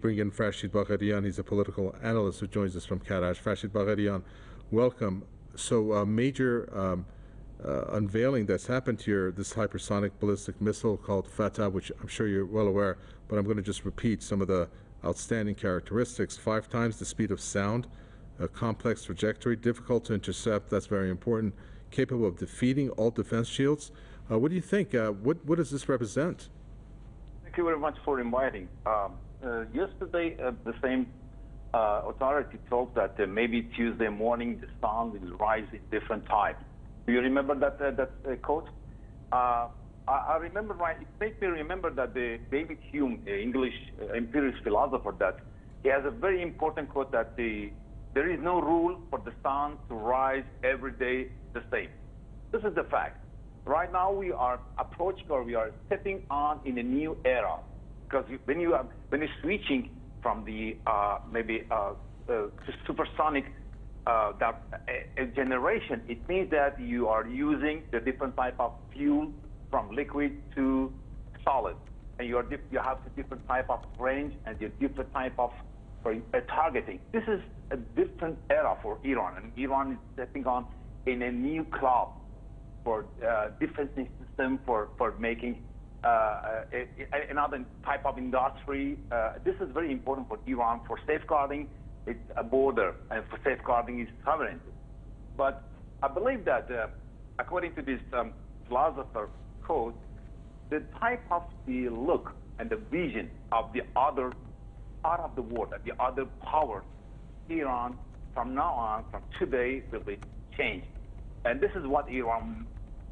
bring in Farshidbagherian. He's a political analyst who joins us from Karachi. Farshidbagherian, welcome. So a major unveiling that's happened here, this hypersonic ballistic missile called Fattah, which I'm sure you're well aware, but I'm going to just repeat some of the outstanding characteristics. 5 times the speed of sound, a complex trajectory, difficult to intercept, that's very important, capable of defeating all defense shields. What do you think? What does this represent? Thank you very much for inviting. Yesterday, the same authority told that maybe Tuesday morning the sun will rise in different time. Do you remember that quote? I remember, right? It makes me remember that the David Hume, English empiricist philosopher, that he has a very important quote that there is no rule for the sun to rise every day the same. This is the fact. Right now we are approaching, or we are stepping on in a new era, because when you're switching from the to supersonic generation, it means that you are using the different type of fuel from liquid to solid, and you have a different type of range and a different type of targeting. This is a different era for Iran, and Iran is stepping on in a new club for defense system, for making another type of industry. This is very important for Iran, for safeguarding its border and for safeguarding its sovereignty. But I believe that according to this philosopher code, the type of the look and the vision of the other part of the world, and the other powers, Iran from now on, from today, will be changed. And this is what Iran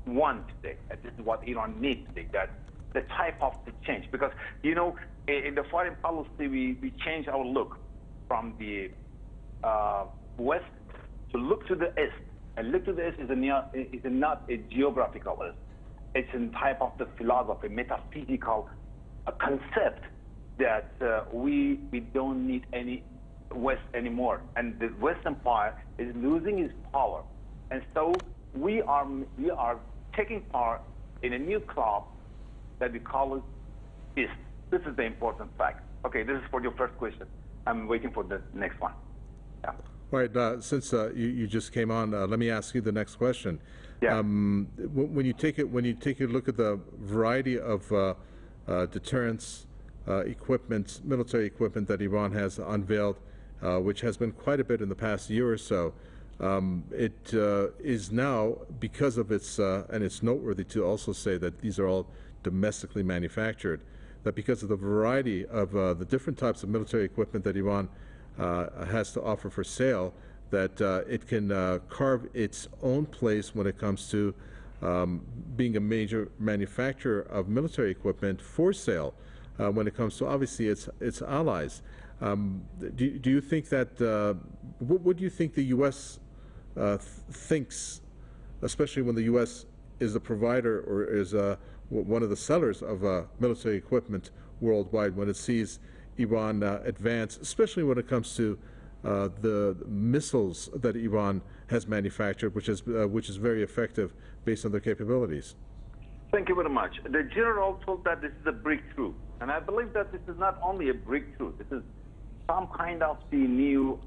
wants today, and this is what Iran needs today, that the type of the change. Because, you know, in the foreign policy, we change our look from the west to look to the east. And look to the east is not a geographical east. It's a type of the philosophy, metaphysical concept that we don't need any West anymore. And the West Empire is losing its power. And so we are taking part in a new club that we call it East. This is the important fact. Okay, this is for your first question. I'm waiting for the next one. Yeah. All right. Since you just came on, let me ask you the next question. Yeah. When you take a look at the variety of deterrence equipment, military equipment that Iran has unveiled, which has been quite a bit in the past year or so, it is now, because of its, and it's noteworthy to also say that these are all domestically manufactured, that because of the variety of the different types of military equipment that Iran has to offer for sale, that it can carve its own place when it comes to being a major manufacturer of military equipment for sale, when it comes to obviously its allies. Do you think that, what do you think the U.S. Thinks, especially when the U.S. is the provider or is one of the sellers of military equipment worldwide, when it sees Iran advance, especially when it comes to the missiles that Iran has manufactured, which is very effective based on their capabilities? Thank you very much. The general told that this is a breakthrough, and I believe that this is not only a breakthrough. This is some kind of the new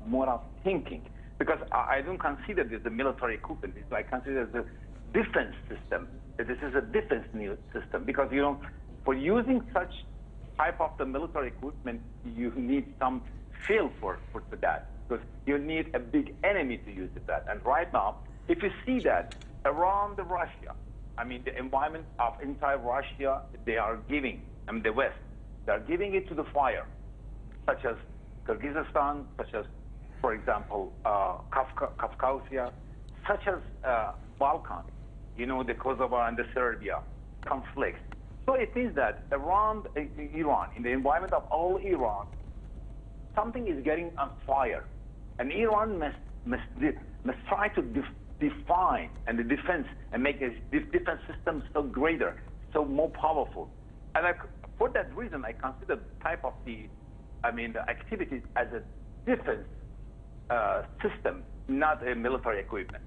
mode of thinking, because I don't consider this a military equipment. I consider it as a defense system. This is a defense new system, because, you know, for using such type of the military equipment, you need some field for that, because you need a big enemy to use that. And right now, if you see that around Russia, I mean, the environment of inside Russia, they are giving, I mean, the West, they're giving it to the fire, such as Kyrgyzstan, such as, for example, Caucasia, such as Balkan, you know, the Kosovo and the Serbia conflicts. So it means that around Iran, in the environment of all Iran, something is getting on fire. And Iran must try to define and the defense and make a defense system so greater, so more powerful. And for that reason, I consider the type of the activities as a defense system, not a military equipment.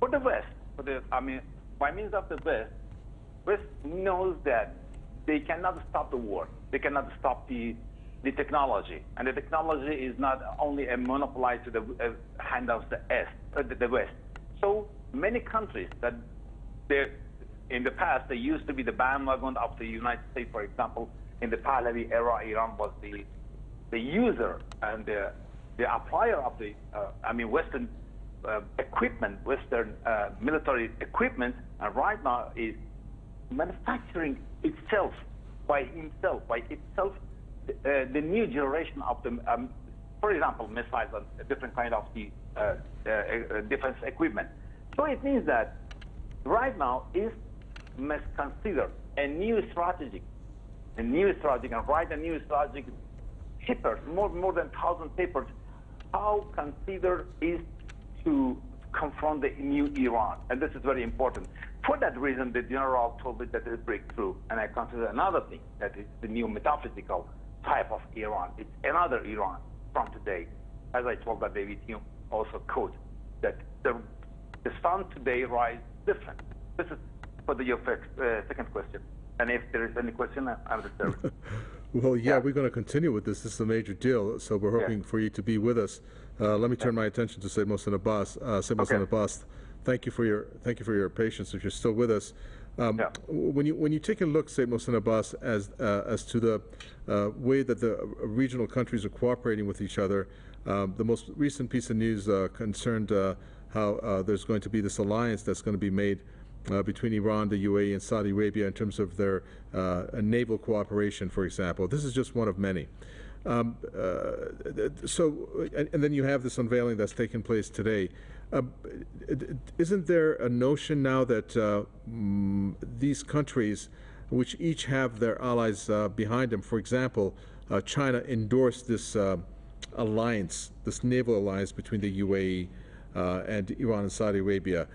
For the West, by means of the West knows that they cannot stop the war. They cannot stop the the technology, and the technology is not only a monopoly to the hand of the West. So many countries that in the past they used to be the bandwagon of the United States, for example. In the Pahlavi era, Iran was the user and the applier of the Western equipment, Western military equipment, and right now is manufacturing itself by itself the new generation of the, for example, missiles and different kind of the defense equipment. So it means that right now is must consider a new strategy, and write a new strategic papers, more than 1,000 papers, how consider is to confront the new Iran. And this is very important. For that reason, the general told me that it is breakthrough. And I consider another thing, that is the new metaphysical type of Iran. It's another Iran from today. As I told that David Hume also quote, that the sun today rise different. This is for your second question. And if there is any question, I'm reserved. Well, yeah, we're going to continue with this. This is a major deal, so we're hoping for you to be with us. Let me turn my attention to Sayyid Mohsen Abbas. Sayyid Mohsen Abbas, thank you for your patience. If you're still with us, when you take a look, Sayyid Mohsen Abbas, as to the way that the regional countries are cooperating with each other, the most recent piece of news concerned how there's going to be this alliance that's going to be made between Iran, the UAE, and Saudi Arabia in terms of their naval cooperation, for example. This is just one of many. And then you have this unveiling that's taken place today. Isn't there a notion now that these countries, which each have their allies behind them, for example, China endorsed this alliance, this naval alliance between the UAE and Iran and Saudi Arabia.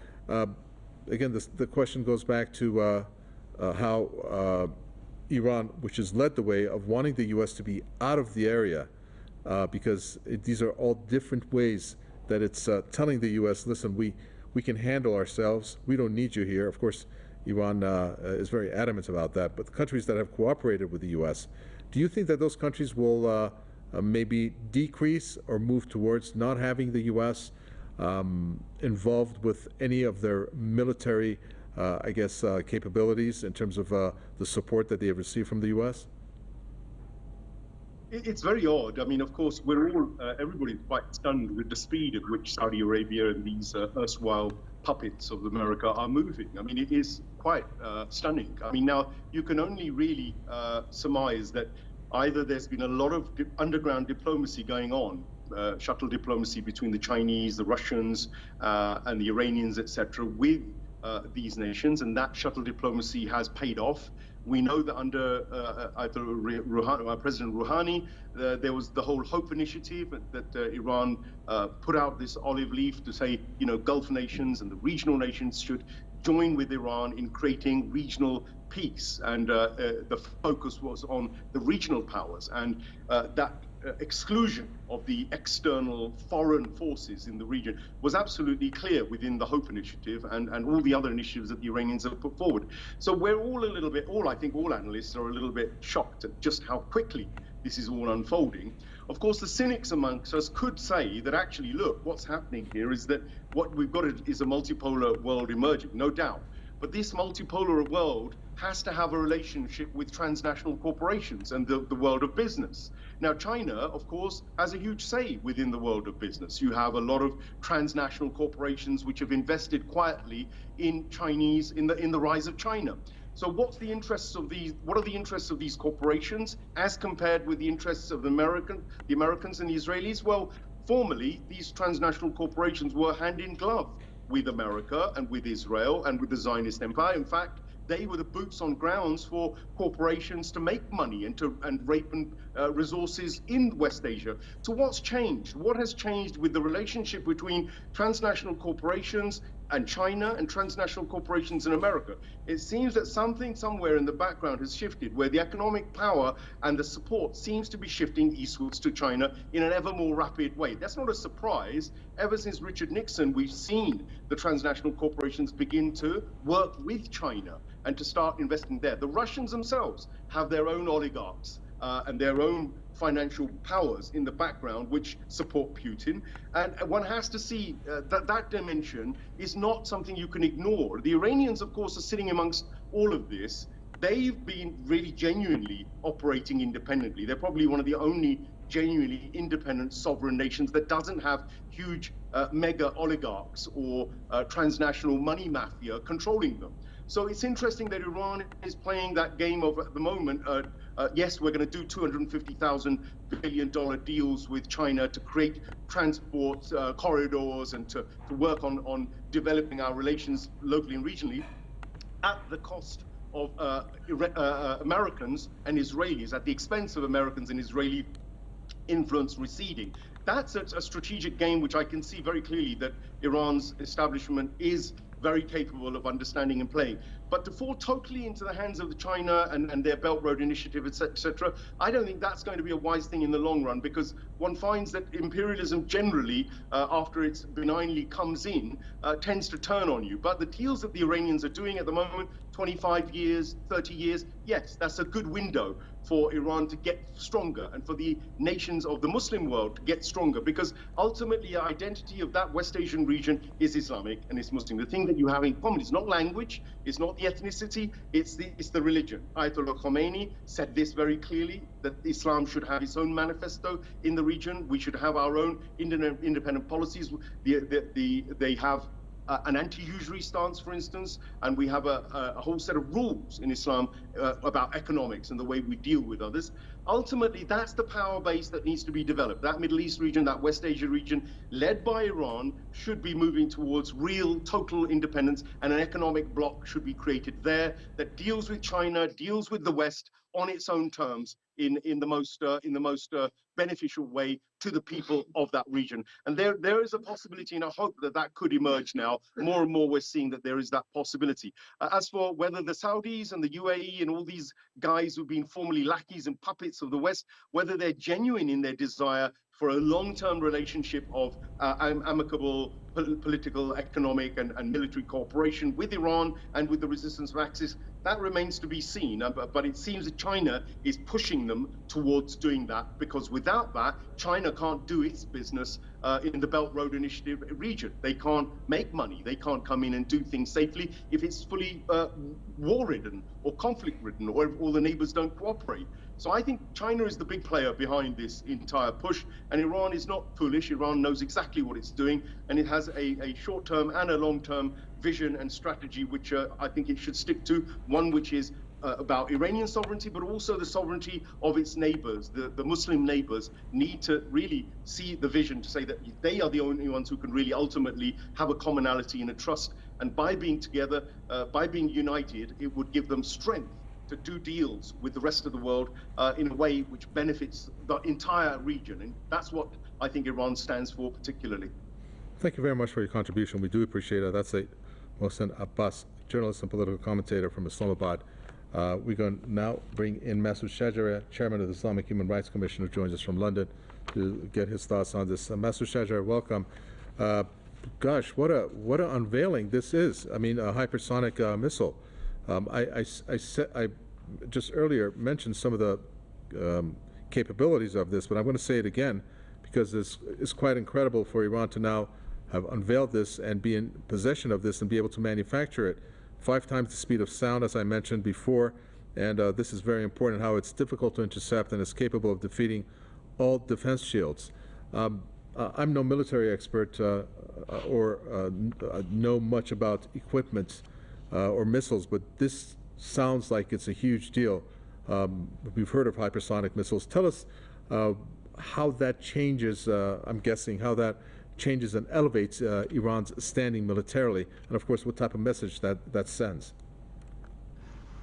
Again, the question goes back to how Iran, which has led the way of wanting the U.S. to be out of the area, because these are all different ways that it's telling the U.S., listen, we can handle ourselves. We don't need you here. Of course, Iran is very adamant about that. But the countries that have cooperated with the U.S., do you think that those countries will maybe decrease or move towards not having the U.S. Involved with any of their military, capabilities in terms of the support that they have received from the U.S.? It's very odd. I mean, of course, everybody's quite stunned with the speed at which Saudi Arabia and these erstwhile puppets of America are moving. I mean, it is quite stunning. I mean, now you can only really surmise that either there's been a lot of underground diplomacy going on, shuttle diplomacy between the Chinese, the Russians, and the Iranians, etc., with these nations, and that shuttle diplomacy has paid off. We know that under President Rouhani, there was the whole Hope Initiative that Iran put out this olive leaf to say, Gulf nations and the regional nations should join with Iran in creating regional peace, and the focus was on the regional powers, and that exclusion of the external foreign forces in the region was absolutely clear within the Hope Initiative and all the other initiatives that the Iranians have put forward. So we're all a little bit, I think all analysts are a little bit shocked at just how quickly this is all unfolding. Of course, the cynics amongst us could say that actually, look, what's happening here is that what we've got is a multipolar world emerging, no doubt. But this multipolar world has to have a relationship with transnational corporations and the world of business. Now, China, of course, has a huge say within the world of business. You have a lot of transnational corporations which have invested quietly in the rise of China. So what are the interests of these corporations as compared with the interests of the Americans and the Israelis? Well, formerly, these transnational corporations were hand in glove with America and with Israel and with the Zionist empire. In fact, they were the boots on grounds for corporations to make money and rape resources in West Asia. So what's changed? What has changed with the relationship between transnational corporations and China and transnational corporations in America? It seems that something somewhere in the background has shifted, where the economic power and the support seems to be shifting eastwards to China in an ever more rapid way. That's not a surprise. Ever since Richard Nixon, we've seen the transnational corporations begin to work with China and to start investing there. The Russians themselves have their own oligarchs and their own financial powers in the background which support Putin. And one has to see that dimension is not something you can ignore. The Iranians, of course, are sitting amongst all of this. They've been really genuinely operating independently. They're probably one of the only genuinely independent sovereign nations that doesn't have huge mega oligarchs or transnational money mafia controlling them. So it's interesting that Iran is playing that game of, at the moment, yes, we're going to do $250,000 billion deals with China to create transport corridors and to work on developing our relations locally and regionally at the cost of Americans and Israelis, at the expense of Americans and Israeli influence receding. That's a strategic game which I can see very clearly that Iran's establishment is very capable of understanding and playing. But to fall totally into the hands of China and their Belt Road Initiative, et cetera, I don't think that's going to be a wise thing in the long run, because one finds that imperialism generally, after it benignly comes in, tends to turn on you. But the deals that the Iranians are doing at the moment, 25 years, 30 years, yes, that's a good window for Iran to get stronger and for the nations of the Muslim world to get stronger, because ultimately the identity of that West Asian region is Islamic and it's Muslim. The thing that you have in common is not language, it's not the ethnicity, it's the religion. Ayatollah Khomeini said this very clearly, that Islam should have its own manifesto in the region. We should have our own independent policies. They have an anti-usury stance, for instance, and we have a whole set of rules in Islam about economics and the way we deal with others. Ultimately, that's the power base that needs to be developed. That Middle East region, that West Asia region, led by Iran, should be moving towards real, total independence, and an economic bloc should be created there that deals with China, deals with the West on its own terms, in the most beneficial way to the people of that region. And there is a possibility and a hope that that could emerge now. More and more we're seeing that there is that possibility. As for whether the Saudis and the UAE and all these guys who've been formerly lackeys and puppets of the West, whether they're genuine in their desire for a long-term relationship of amicable political, economic, and military cooperation with Iran and with the resistance of Axis, that remains to be seen. But it seems that China is pushing them towards doing that, because without that, China can't do its business in the Belt Road Initiative region. They can't make money. They can't come in and do things safely if it's fully war-ridden or conflict-ridden, or if all the neighbors don't cooperate. So I think China is the big player behind this entire push, and Iran is not foolish. Iran knows exactly what it's doing, and it has a short-term and a long-term vision and strategy, which I think it should stick to, one which is about Iranian sovereignty, but also the sovereignty of its neighbors. The Muslim neighbors need to really see the vision to say that they are the only ones who can really ultimately have a commonality and a trust. And by being together, by being united, it would give them strength to do deals with the rest of the world in a way which benefits the entire region. And that's what I think Iran stands for particularly. Thank you very much for your contribution. We do appreciate it. That's Mohsen Abbas, journalist and political commentator from Islamabad. We're going to now bring in Masood Shajara, chairman of the Islamic Human Rights Commission, who joins us from London to get his thoughts on this. Masood Shajara, welcome. Gosh, what an unveiling this is. I mean, a hypersonic missile. I just earlier mentioned some of the capabilities of this, but I'm going to say it again, because it's quite incredible for Iran to now have unveiled this and be in possession of this and be able to manufacture it 5 times the speed of sound, as I mentioned before. And this is very important, how it's difficult to intercept and is capable of defeating all defense shields. I'm no military expert or know much about equipment or missiles, but this sounds like it's a huge deal. We've heard of hypersonic missiles. Tell us how that changes, I'm guessing, how that changes and elevates Iran's standing militarily, and of course what type of message that sends.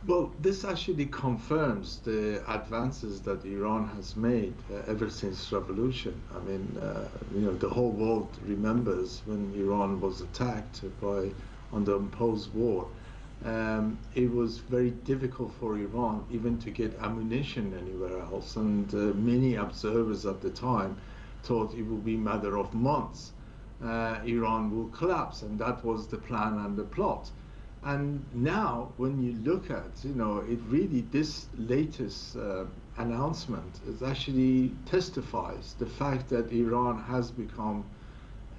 Well, this actually confirms the advances that Iran has made ever since revolution. I mean, the whole world remembers when Iran was attacked on the imposed war. It was very difficult for Iran even to get ammunition anywhere else, and many observers at the time thought it would be a matter of months. Iran will collapse, and that was the plan and the plot. And now, when you look at, it really, this latest announcement is actually testifies the fact that Iran has become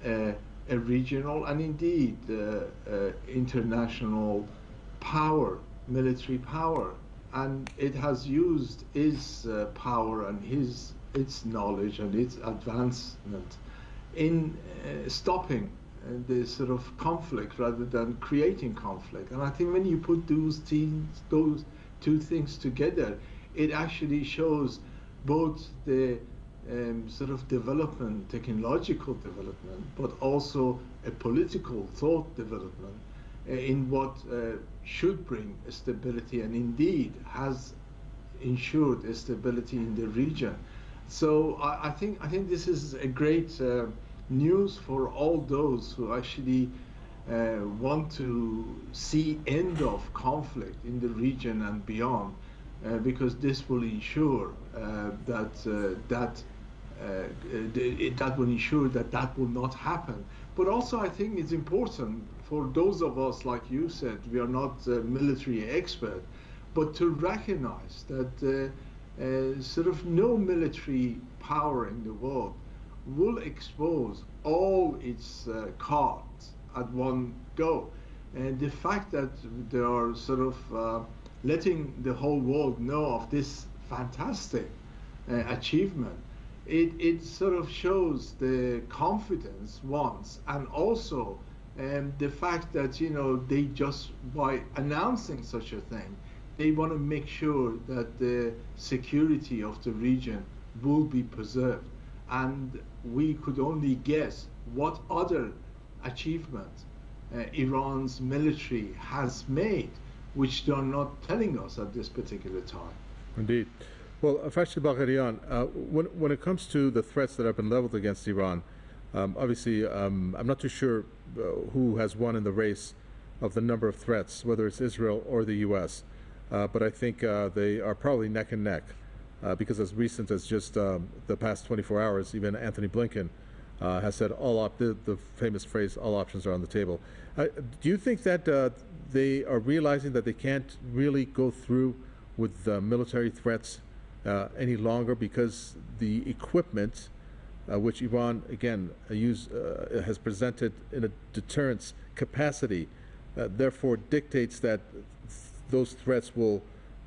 a regional and indeed international power, military power, and it has used its power and its knowledge and its advancement in stopping the sort of conflict rather than creating conflict. And I think when you put those two things together, it actually shows both the sort of development, technological development, but also a political thought development in what should bring stability and indeed has ensured stability in the region. So I think this is a great news for all those who actually want to see end of conflict in the region and beyond, because this will ensure that will not happen. But also I think it's important for those of us, like you said, we are not military expert, but to recognize that sort of no military power in the world will expose all its cards at one go. And the fact that they are sort of letting the whole world know of this fantastic achievement, it sort of shows the confidence once, and also the fact that, you know, they just, by announcing such a thing, they want to make sure that the security of the region will be preserved. And we could only guess what other achievements Iran's military has made, which they are not telling us at this particular time. Indeed. Well, farshidbagherian, when it comes to the threats that have been leveled against Iran, obviously I'm not too sure who has won in the race of the number of threats, whether it's Israel or the U.S., but I think they are probably neck and neck, because as recent as just the past 24 hours, even Anthony Blinken has said the famous phrase, all options are on the table. Do you think that they are realizing that they can't really go through with military threats any longer, because the equipment which Iran, again, has presented in a deterrence capacity, therefore dictates that those threats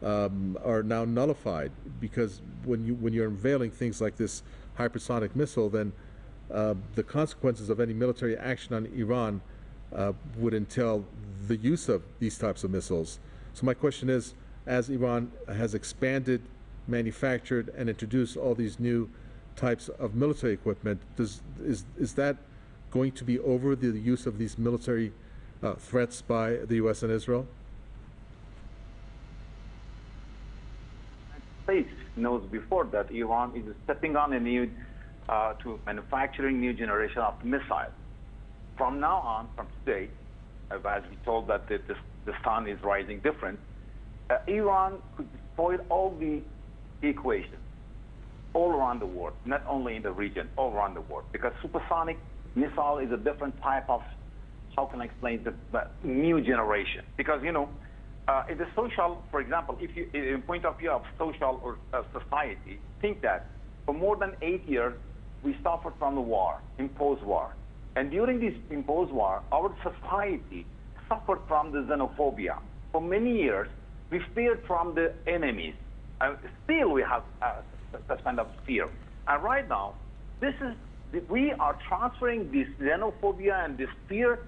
are now nullified, because when you're unveiling things like this hypersonic missile, then the consequences of any military action on Iran would entail the use of these types of missiles. So my question is, as Iran has expanded, manufactured, and introduced all these new types of military equipment, is that going to be over the use of these military threats by the U.S. and Israel? States knows before that Iran is stepping on a new to manufacturing new generation of missiles. From now on, from today, as we told that the sun is rising different, Iran could destroy all the equations all around the world, not only in the region, all around the world, because supersonic missile is a different type of, how can I explain, the new generation. Because, you know, in the social, for example, if you, in point of view of social or society, think that for more than 8 years, we suffered from the war, imposed war. And during this imposed war, our society suffered from the xenophobia. For many years, we feared from the enemies. Still, we have that kind of fear. And right now, we are transferring this xenophobia and this fear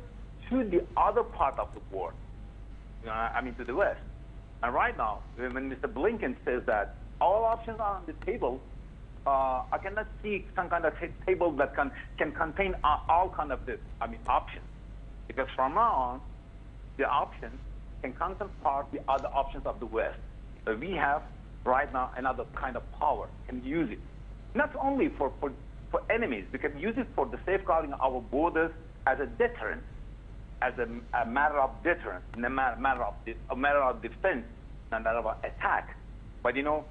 to the other part of the world. I mean, to the West. And right now, when Mr. Blinken says that all options are on the table, I cannot see some kind of table that can contain all kind of options. Because from now on, the options can counterpart the other options of the West. So we have right now another kind of power, and use it. Not only for enemies, we can use it for the safeguarding our borders as a deterrent, as a matter of deterrence, a matter of defense, and a matter of attack. But you know,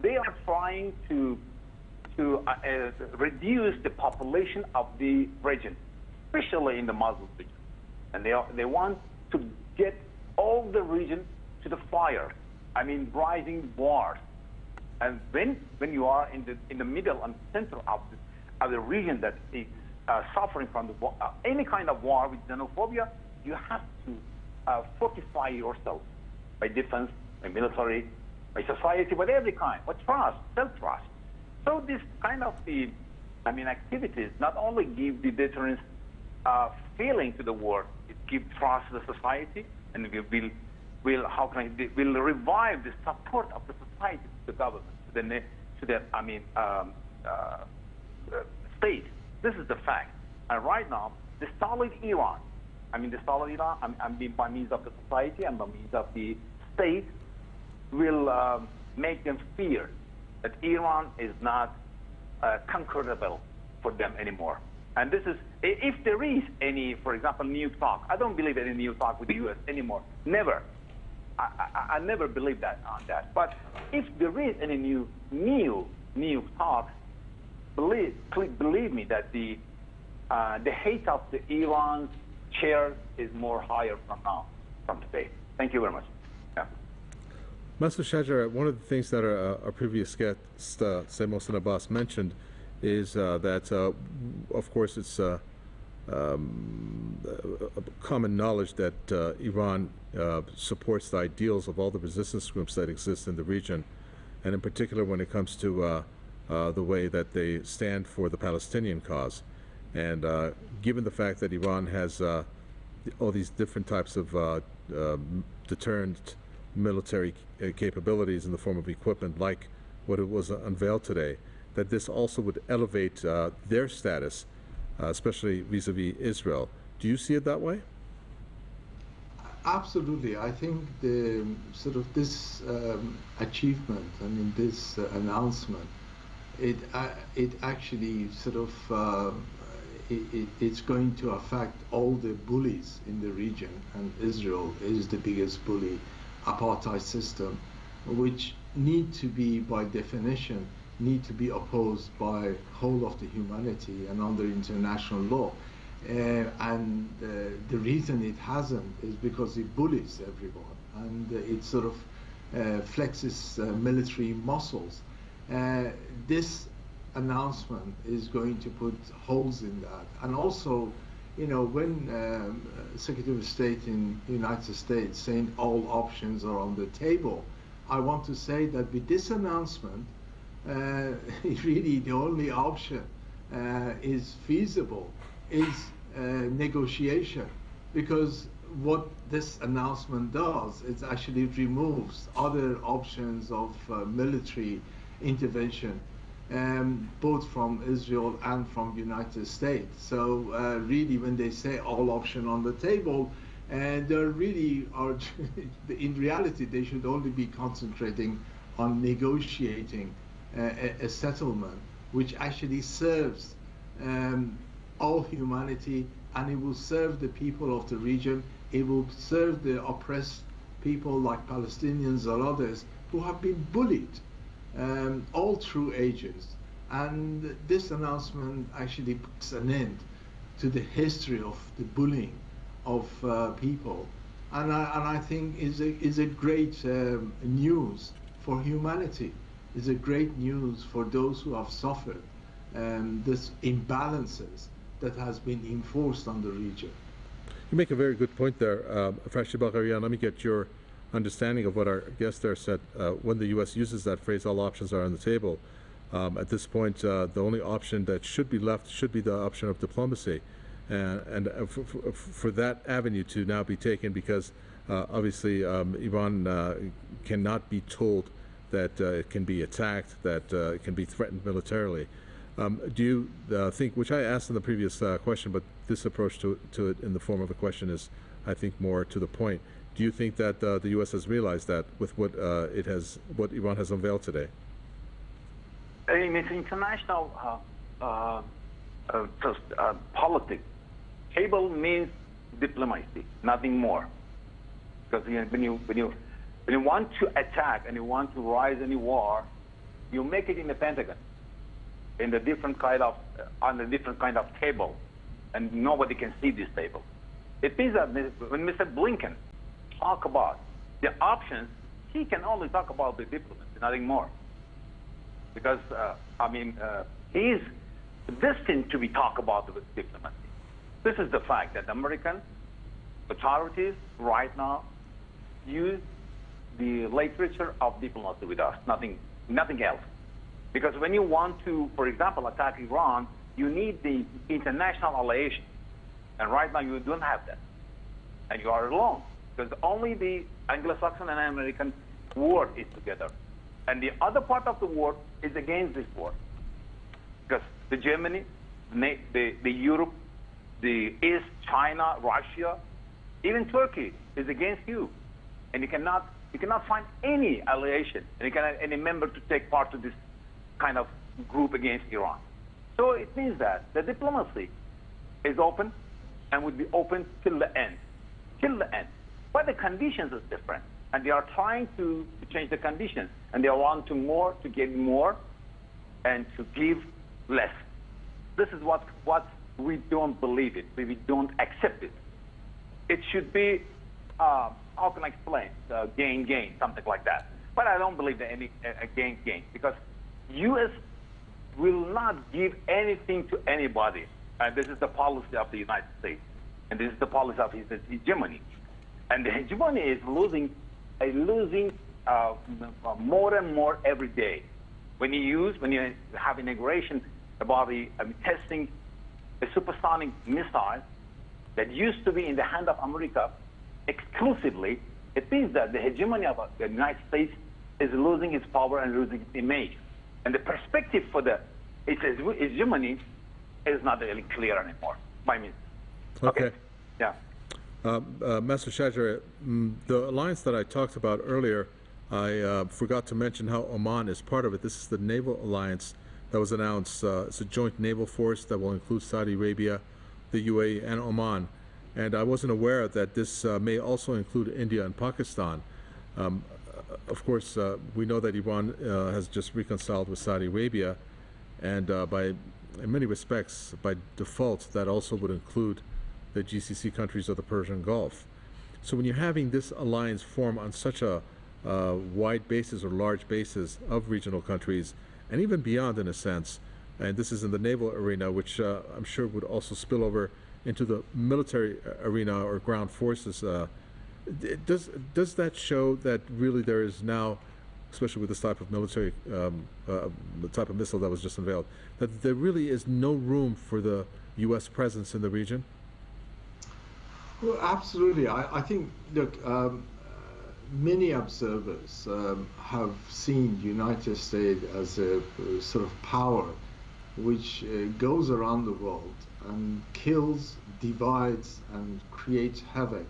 they are trying to reduce the population of the region, especially in the Muslim region, and they want to get all the region to the fire. I mean, rising wars. And when you are in the middle and center of the region that is suffering from any kind of war with xenophobia, you have to fortify yourself by defense, by military, by society, by every kind, by trust, self-trust. So this kind of activities not only give the deterrence feeling to the war, it gives trust to the society, and will revive the support of the society to the government, to the state. This is the fact. And right now, the solid Iran, by means of the society and by means of the state, will make them fear that Iran is not conquerable for them anymore. And this is, if there is any, for example, new talk, I don't believe in any new talk with the U.S. anymore. Never. I never believe that on that. But if there is any new talks, believe me that the hate of the Iran's chair is more higher from today. Thank you very much. Yeah. Master Shajar, one of the things that our previous guest, Sayyid Mohsen Abbas, mentioned is that, of course, it's common knowledge that Iran supports the ideals of all the resistance groups that exist in the region, and in particular when it comes to the way that they stand for the Palestinian cause. And given the fact that Iran has all these different types of deterrent military capabilities in the form of equipment like what it was unveiled today, that this also would elevate their status, especially vis-a-vis Israel. Do you see it that way? Absolutely. I think the sort of this achievement, this announcement, it actually sort of it's going to affect all the bullies in the region, and Israel is the biggest bully. Apartheid system, which need to be, by definition, need to be opposed by whole of the humanity and under international law. And the reason it hasn't is because it bullies everyone, and it sort of flexes military muscles. This announcement is going to put holes in that. And also, you know, when Secretary of State in the United States saying all options are on the table, I want to say that with this announcement, really the only option is feasible is negotiation, because what this announcement does is actually removes other options of military intervention, both from Israel and from United States. So really, when they say all option on the table, they really are, in reality, they should only be concentrating on negotiating a settlement which actually serves all humanity, and it will serve the people of the region. It will serve the oppressed people like Palestinians or others who have been bullied all through ages. And this announcement actually puts an end to the history of the bullying of people, and I think is a great news for humanity. Is a great news for those who have suffered this imbalances that has been enforced on the region. You make a very good point there, farshidbagherian. Let me get your understanding of what our guest there said. When the U.S. uses that phrase, all options are on the table, at this point, the only option that should be left should be the option of diplomacy. And for that avenue to now be taken, because obviously Iran cannot be told that it can be attacked, that it can be threatened militarily. Do you think, which I asked in the previous question, but this approach to it in the form of a question is, I think, more to the point. Do you think that the U.S. has realized that with what what Iran has unveiled today? It's international politics. Cable means diplomacy, nothing more. Because when you want to attack and you want to rise any war, you make it in the Pentagon, in the different kind of on a different kind of table, and nobody can see this table. It means that when Mr. Blinken talk about the options, he can only talk about the diplomacy, nothing more. because he's destined to be talked about with diplomacy. This is the fact that American authorities right now use the literature of diplomacy with us, nothing else. Because when you want to, for example, attack Iran, you need the international alliation. And right now you don't have that. And you are alone. Because only the Anglo-Saxon and American world is together. And the other part of the world is against this war. Because the Germany, the Europe, the East, China, Russia, even Turkey is against you. And you cannot find any alliation, and you cannot any member to take part to this kind of group against Iran. So it means that the diplomacy is open and would be open till the end. Till the end. But the conditions is different. And they are trying to change the conditions. And they want to get more and to give less. This is what we don't believe it. We don't accept it. It should be, how can I explain? Gain, something like that. But I don't believe that any gain, because U.S. will not give anything to anybody. And this is the policy of the United States. And this is the policy of his hegemony. And the hegemony is losing more and more every day. When you have integration about the testing a supersonic missile that used to be in the hand of America exclusively, it means that the hegemony of the United States is losing its power and losing its image. And the perspective for its hegemony is not really clear anymore, by me. Okay. Yeah. Master Shajar, the alliance that I talked about earlier, I forgot to mention how Oman is part of it. This is the naval alliance that was announced. It's a joint naval force that will include Saudi Arabia, the UAE, and Oman. And I wasn't aware that this may also include India and Pakistan. Of course, we know that Iran has just reconciled with Saudi Arabia, and in many respects, by default, that also would include the GCC countries of the Persian Gulf. So when you're having this alliance form on such a wide basis or large basis of regional countries, and even beyond in a sense, and this is in the naval arena, which I'm sure would also spill over into the military arena or ground forces, does that show that really there is now, especially with this type of military, the type of missile that was just unveiled, that there really is no room for the U.S. presence in the region? Well, absolutely. I think, look, many observers have seen the United States as a sort of power which goes around the world and kills, divides, and creates havoc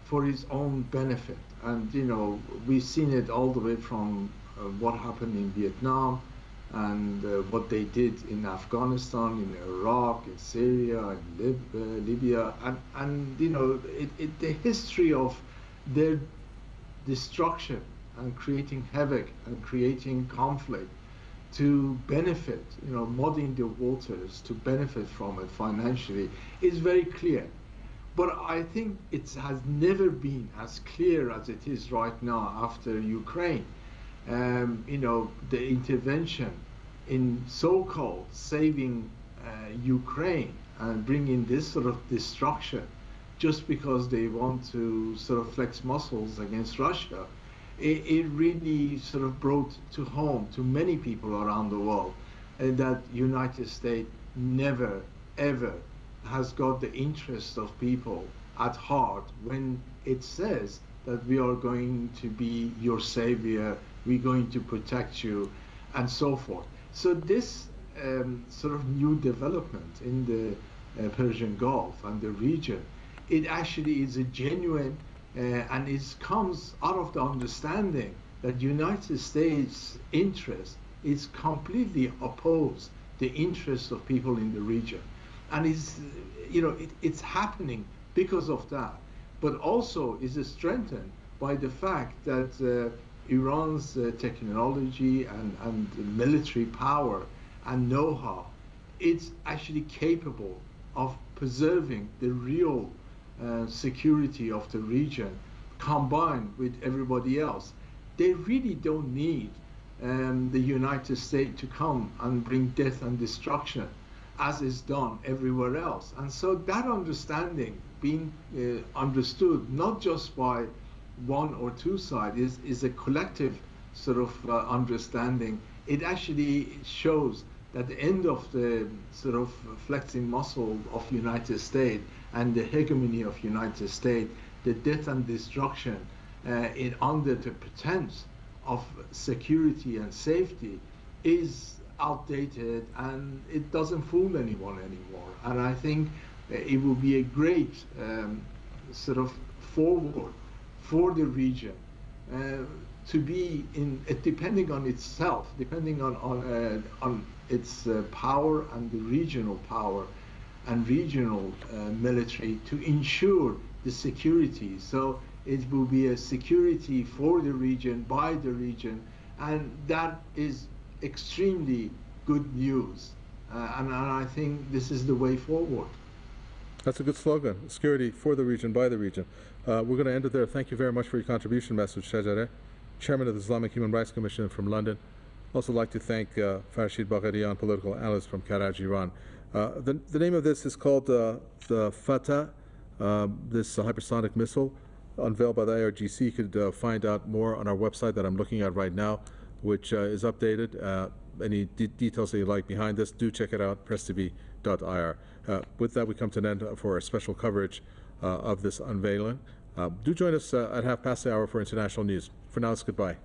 for its own benefit. And, you know, we've seen it all the way from what happened in Vietnam and what they did in Afghanistan, in Iraq, in Syria, in Libya, and you know, the history of their destruction and creating havoc and creating conflict to benefit, you know, muddying the waters to benefit from it financially is very clear. But I think it has never been as clear as it is right now after Ukraine. You know, the intervention in so-called saving Ukraine and bringing this sort of destruction just because they want to sort of flex muscles against Russia, it really sort of brought to home to many people around the world that United States never, ever has got the interest of people at heart when it says that we are going to be your savior, we're going to protect you, and so forth. So this sort of new development in the Persian Gulf and the region, it actually is a genuine and it comes out of the understanding that United States interest is completely opposed the interests of people in the region. And it's, you know, it's happening because of that, but also is strengthened by the fact that Iran's technology and military power and know-how, it's actually capable of preserving the real security of the region combined with everybody else. They really don't need the United States to come and bring death and destruction, as is done everywhere else. And so that understanding being understood not just by one or two sides is a collective sort of understanding. It actually shows that the end of the sort of flexing muscle of United States and the hegemony of United States, the death and destruction under the pretense of security and safety is outdated, and it doesn't fool anyone anymore. And I think it will be a great sort of forward for the region to be in, depending on itself, depending on its power and the regional power and regional military to ensure the security. So it will be a security for the region, by the region, and that is extremely good news. And I think this is the way forward. That's a good slogan, security for the region, by the region. We're going to end it there. Thank you very much for your contribution, Masoud Shajareh, Chairman of the Islamic Human Rights Commission from London. Also like to thank farshidbagherian, political analyst from Karaj, Iran. The name of this is called the Fattah, this hypersonic missile unveiled by the IRGC. You could find out more on our website that I'm looking at right now, which is updated. Any details that you like behind this, do check it out, presstv.ir. With that, we come to an end for our special coverage of this unveiling. Do join us at 1/2 past the hour for international news. For now, it's goodbye.